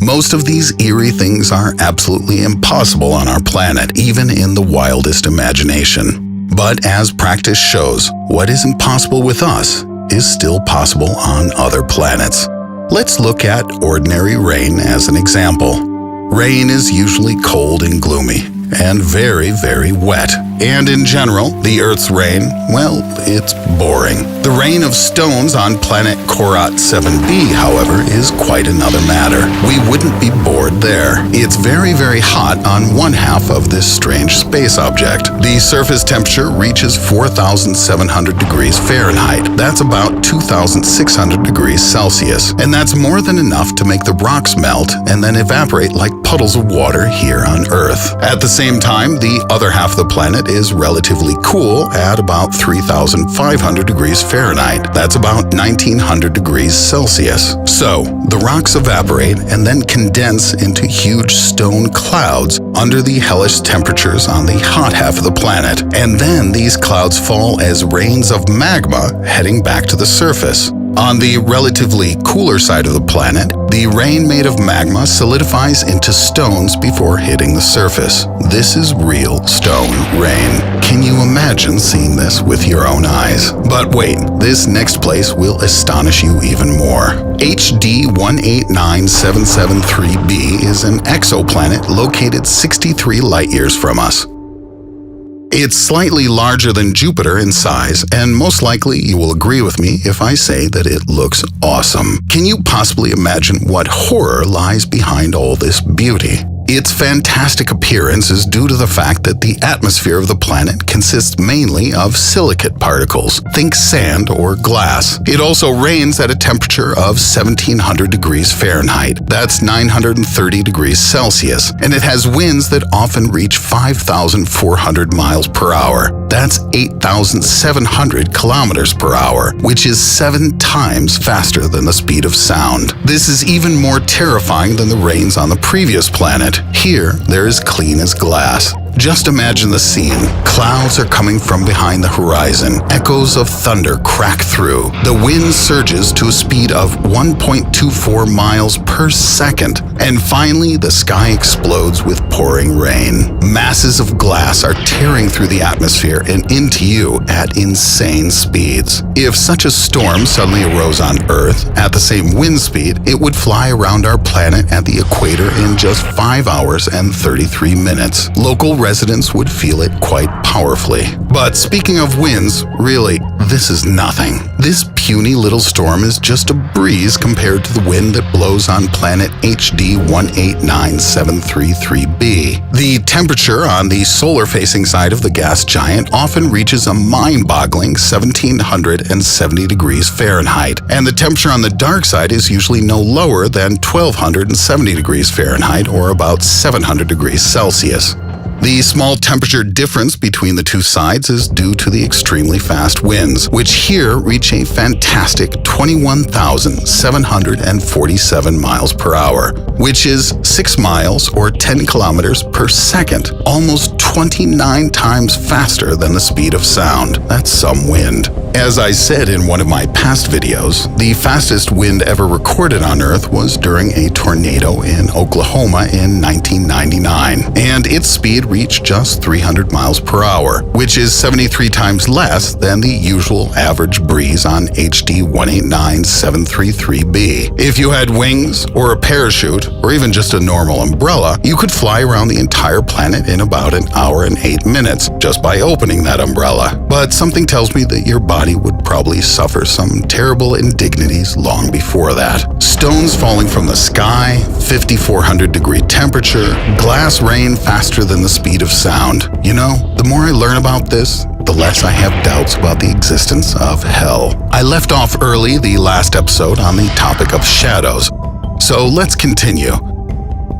Most of these eerie things are absolutely impossible on our planet, even in the wildest imagination. But as practice shows, what is impossible with us is still possible on other planets. Let's look at ordinary rain as an example. Rain is usually cold and gloomy, and very, very wet. And in general, the Earth's rain, well, it's boring. The rain of stones on planet Korat 7b, however, is quite another matter. We wouldn't be bored there. It's very, very hot on one half of this strange space object. The surface temperature reaches 4,700 degrees Fahrenheit. That's about 2,600 degrees Celsius. And that's more than enough to make the rocks melt and then evaporate like puddles of water here on Earth. At the same time, the other half of the planet is relatively cool at about 3,500 degrees Fahrenheit. That's about 1,900 degrees Celsius. So, the rocks evaporate and then condense into huge stone clouds under the hellish temperatures on the hot half of the planet. And then these clouds fall as rains of magma heading back to the surface. On the relatively cooler side of the planet, the rain made of magma solidifies into stones before hitting the surface. This is real stone rain. Can you imagine seeing this with your own eyes? But wait, this next place will astonish you even more. HD 189773b is an exoplanet located 63 light-years from us. It's slightly larger than Jupiter in size, and most likely you will agree with me if I say that it looks awesome. Can you possibly imagine what horror lies behind all this beauty? Its fantastic appearance is due to the fact that the atmosphere of the planet consists mainly of silicate particles. Think sand or glass. It also rains at a temperature of 1,700 degrees Fahrenheit. That's 930 degrees Celsius. And it has winds that often reach 5,400 miles per hour. That's 8,700 kilometers per hour, which is 7 times faster than the speed of sound. This is even more terrifying than the rains on the previous planet. Here, they're as clean as glass. Just imagine the scene. Clouds are coming from behind the horizon. Echoes of thunder crack through. The wind surges to a speed of 1.24 miles per second. And finally, the sky explodes with pouring rain. Masses of glass are tearing through the atmosphere and into you at insane speeds. If such a storm suddenly arose on Earth at the same wind speed, it would fly around our planet at the equator in just 5 hours and 33 minutes. Local residents would feel it quite powerfully. But speaking of winds, really, this is nothing. This puny little storm is just a breeze compared to the wind that blows on planet HD 189733b. The temperature on the solar-facing side of the gas giant often reaches a mind-boggling 1,770 degrees Fahrenheit, and the temperature on the dark side is usually no lower than 1,270 degrees Fahrenheit, or about 700 degrees Celsius. The small temperature difference between the two sides is due to the extremely fast winds, which here reach a fantastic 21,747 miles per hour, which is 6 miles or 10 kilometers per second, almost 29 times faster than the speed of sound. That's some wind. As I said in one of my past videos, the fastest wind ever recorded on Earth was during a tornado in Oklahoma in 1999, and its speed reached just 300 miles per hour, which is 73 times less than the usual average breeze on HD 189733b. If you had wings, or a parachute, or even just a normal umbrella, you could fly around the entire planet in about an hour and 8 minutes just by opening that umbrella. But something tells me that your body would probably suffer some terrible indignities long before that. Stones falling from the sky, 5,400 degree temperature, glass rain faster than the speed of sound. You know, the more I learn about this, the less I have doubts about the existence of hell. I left off early the last episode on the topic of shadows, so let's continue.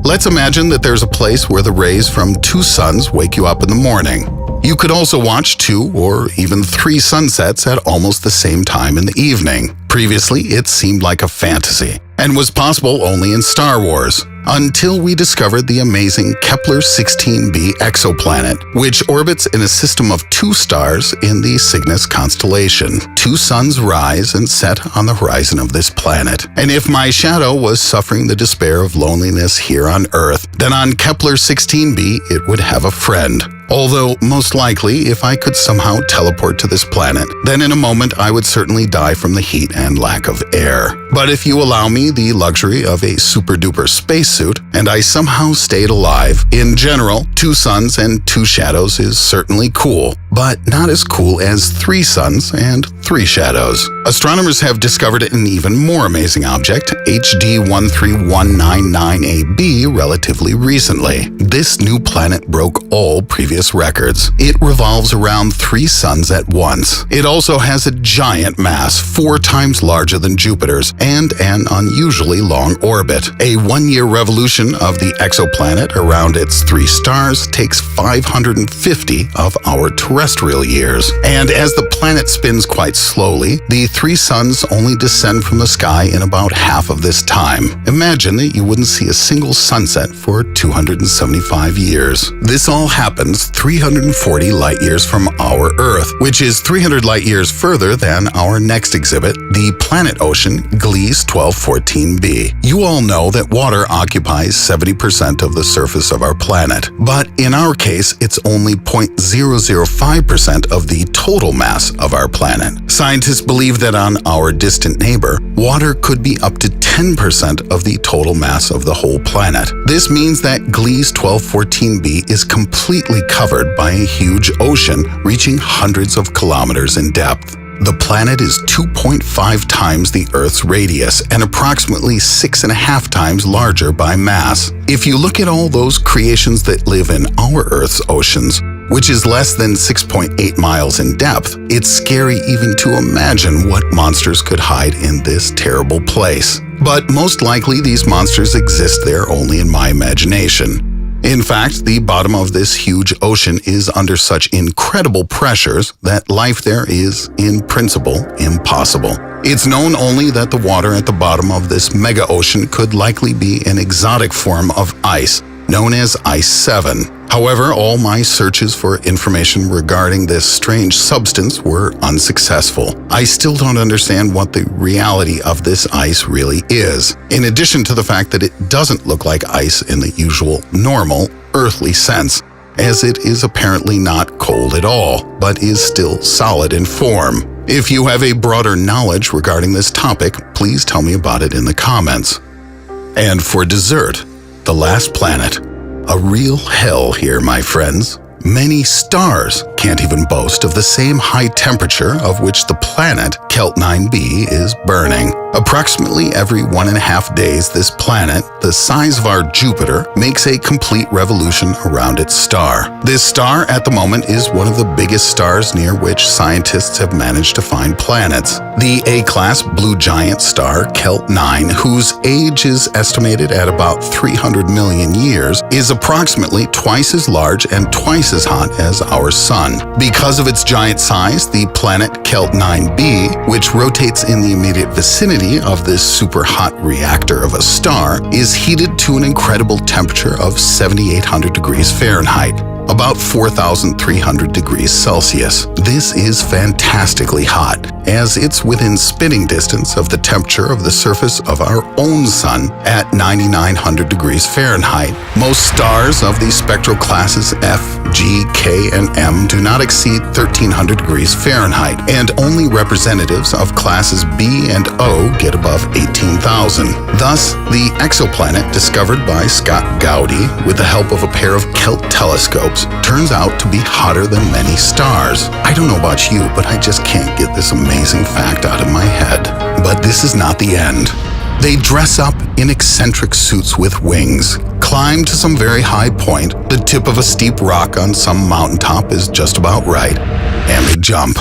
Let's imagine that there's a place where the rays from 2 suns wake you up in the morning. You could also watch 2 or even 3 sunsets at almost the same time in the evening. Previously, it seemed like a fantasy, and was possible only in Star Wars. until we discovered the amazing Kepler-16b exoplanet, which orbits in a system of 2 stars in the Cygnus constellation. 2 suns rise and set on the horizon of this planet. And if my shadow was suffering the despair of loneliness here on Earth, then on Kepler-16b it would have a friend. Although, most likely, if I could somehow teleport to this planet, then in a moment I would certainly die from the heat and lack of air. But if you allow me the luxury of a super-duper spacesuit, and I somehow stayed alive, in general, 2 suns and 2 shadows is certainly cool, but not as cool as 3 suns and 3 shadows. Astronomers have discovered an even more amazing object, HD 13199AB, relatively recently. This new planet broke all previous records. It revolves around 3 suns at once. It also has a giant mass, 4 times larger than Jupiter's, and an unusually long orbit. A 1-year revolution of the exoplanet around its 3 stars takes 550 of our terrestrial years. And as the planet spins quite slowly, the 3 suns only descend from the sky in about half of this time. Imagine that you wouldn't see a single sunset for 275 years. This all happens 340 light-years from our Earth, which is 300 light-years further than our next exhibit, the planet ocean Gliese 1214b. You all know that water occupies 70% of the surface of our planet, but in our case, it's only 0.005% of the total mass of our planet. Scientists believe that on our distant neighbor, water could be up to 10% of the total mass of the whole planet. This means that Gliese 1214b is completely covered by a huge ocean reaching hundreds of kilometers in depth. The planet is 2.5 times the Earth's radius and approximately 6.5 times larger by mass. If you look at all those creations that live in our Earth's oceans, which is less than 6.8 miles in depth, it's scary even to imagine what monsters could hide in this terrible place. But most likely these monsters exist there only in my imagination. In fact, the bottom of this huge ocean is under such incredible pressures that life there is, in principle, impossible. It's known only that the water at the bottom of this mega ocean could likely be an exotic form of ice, known as Ice 7. However, all my searches for information regarding this strange substance were unsuccessful. I still don't understand what the reality of this ice really is, in addition to the fact that it doesn't look like ice in the usual, normal, earthly sense, as it is apparently not cold at all, but is still solid in form. If you have a broader knowledge regarding this topic, please tell me about it in the comments. And for dessert, the last planet. A real hell here, my friends. Many stars can't even boast of the same high temperature of which the planet Kelt 9b is burning. Approximately every 1.5 days, this planet, the size of our Jupiter, makes a complete revolution around its star. This star at the moment is one of the biggest stars near which scientists have managed to find planets. The A-class blue giant star Kelt 9, whose age is estimated at about 300 million years, is approximately twice as large and twice as hot as our Sun. Because of its giant size, the planet Kelt 9b, which rotates in the immediate vicinity of this super hot reactor of a star, is heated to an incredible temperature of 7,800 degrees Fahrenheit, about 4,300 degrees Celsius. This is fantastically hot, as it's within spitting distance of the temperature of the surface of our own Sun at 9,900 degrees Fahrenheit. Most stars of the spectral classes F, G, K, and M do not exceed 1,300 degrees Fahrenheit, and only representatives of classes B and O get above 18,000. Thus, the exoplanet discovered by Scott Gowdy with the help of a pair of Kelt telescopes turns out to be hotter than many stars. I don't know about you, but I just can't get this amazing fact out of my head. But this is not the end. They dress up in eccentric suits with wings, climb to some very high point, the tip of a steep rock on some mountaintop is just about right, and they jump.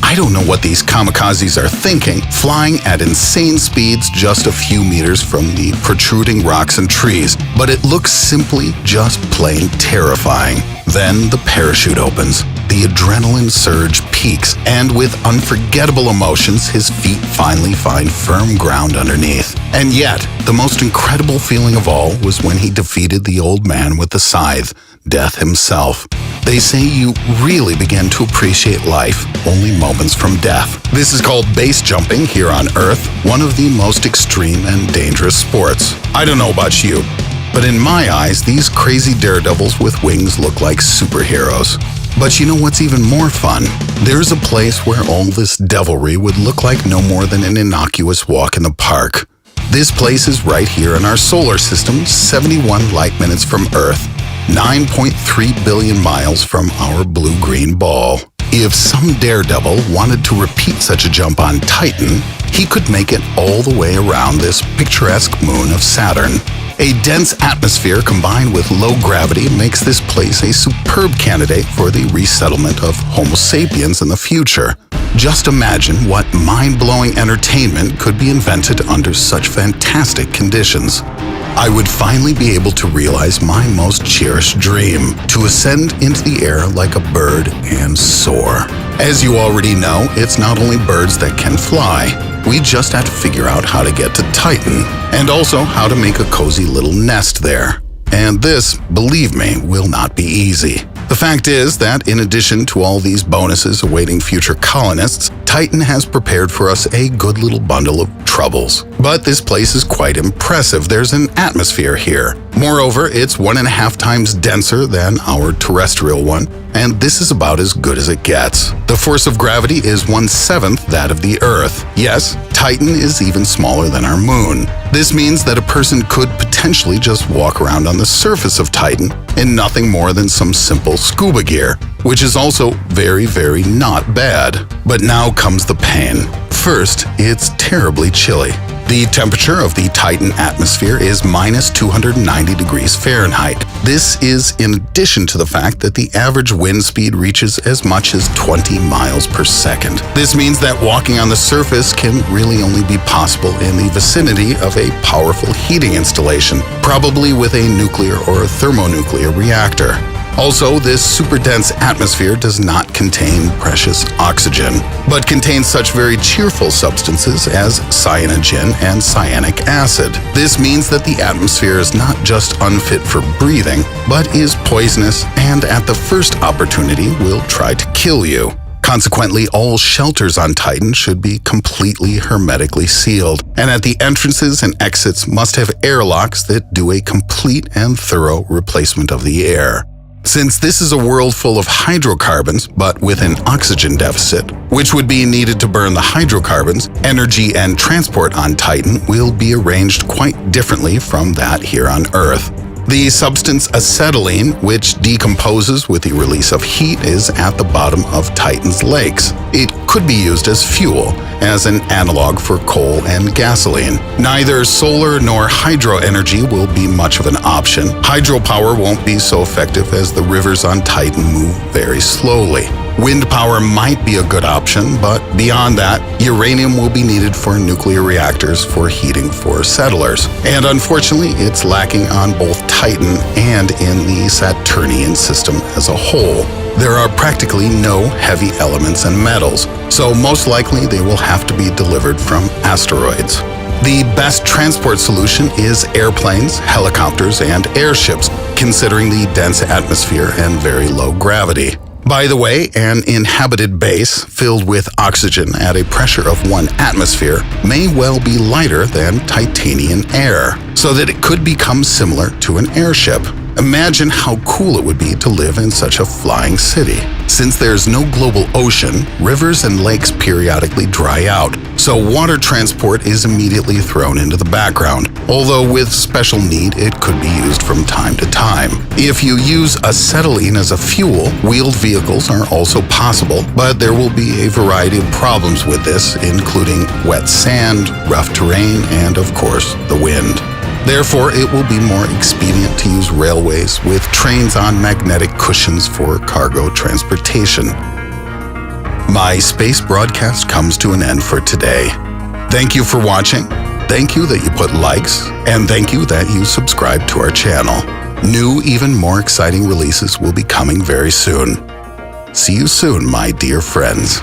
I don't know what these kamikazes are thinking, flying at insane speeds just a few meters from the protruding rocks and trees, but it looks simply just plain terrifying. Then the parachute opens, the adrenaline surge peaks, and with unforgettable emotions, his feet finally find firm ground underneath. And yet, the most incredible feeling of all was when he defeated the old man with the scythe, Death himself. They say you really begin to appreciate life only moments from death. This is called base jumping here on Earth, one of the most extreme and dangerous sports. I don't know about you, but in my eyes, these crazy daredevils with wings look like superheroes. But you know what's even more fun? There's a place where all this devilry would look like no more than an innocuous walk in the park. This place is right here in our solar system, 71 light minutes from Earth, 9.3 billion miles from our blue-green ball. If some daredevil wanted to repeat such a jump on Titan, he could make it all the way around this picturesque moon of Saturn. A dense atmosphere combined with low gravity makes this place a superb candidate for the resettlement of Homo sapiens in the future. Just imagine what mind-blowing entertainment could be invented under such fantastic conditions. I would finally be able to realize my most cherished dream, to ascend into the air like a bird and soar. As you already know, it's not only birds that can fly. We just have to figure out how to get to Titan, and also how to make a cozy little nest there. And this, believe me, will not be easy. The fact is that in addition to all these bonuses awaiting future colonists, Titan has prepared for us a good little bundle of troubles. But this place is quite impressive. There's an atmosphere here. Moreover, it's 1.5 times denser than our terrestrial one, and this is about as good as it gets. The force of gravity is 1/7 that of the Earth. Yes, Titan is even smaller than our moon. This means that a person could potentially just walk around on the surface of Titan in nothing more than some simple scuba gear, which is also very, very not bad. But now comes the pain. First, it's terribly chilly. The temperature of the Titan atmosphere is minus 290 degrees Fahrenheit. This is in addition to the fact that the average wind speed reaches as much as 20 miles per second. This means that walking on the surface can really only be possible in the vicinity of a powerful heating installation, probably with a nuclear or thermonuclear reactor. Also, this super dense atmosphere does not contain precious oxygen, but contains such very cheerful substances as cyanogen and cyanic acid. This means that the atmosphere is not just unfit for breathing, but is poisonous and at the first opportunity will try to kill you. Consequently, all shelters on Titan should be completely hermetically sealed, and at the entrances and exits must have airlocks that do a complete and thorough replacement of the air. Since this is a world full of hydrocarbons, but with an oxygen deficit, which would be needed to burn the hydrocarbons, energy and transport on Titan will be arranged quite differently from that here on Earth. The substance acetylene, which decomposes with the release of heat, is at the bottom of Titan's lakes. It could be used as fuel, as an analog for coal and gasoline. Neither solar nor hydro energy will be much of an option. Hydropower won't be so effective as the rivers on Titan move very slowly. Wind power might be a good option, but beyond that, uranium will be needed for nuclear reactors for heating for settlers. And unfortunately, it's lacking on both Titan and in the Saturnian system as a whole. There are practically no heavy elements and metals, so most likely they will have to be delivered from asteroids. The best transport solution is airplanes, helicopters, and airships, considering the dense atmosphere and very low gravity. By the way, an inhabited base filled with oxygen at a pressure of 1 atmosphere may well be lighter than titanium air, so that it could become similar to an airship. Imagine how cool it would be to live in such a flying city. Since there's no global ocean, rivers and lakes periodically dry out, so water transport is immediately thrown into the background, although with special need it could be used from time to time. If you use acetylene as a fuel, wheeled vehicles are also possible, but there will be a variety of problems with this, including wet sand, rough terrain, and of course, the wind. Therefore, it will be more expedient to use railways with trains on magnetic cushions for cargo transportation. My space broadcast comes to an end for today. Thank you for watching. Thank you that you put likes, and thank you that you subscribe to our channel. New, even more exciting releases will be coming very soon. See you soon, my dear friends.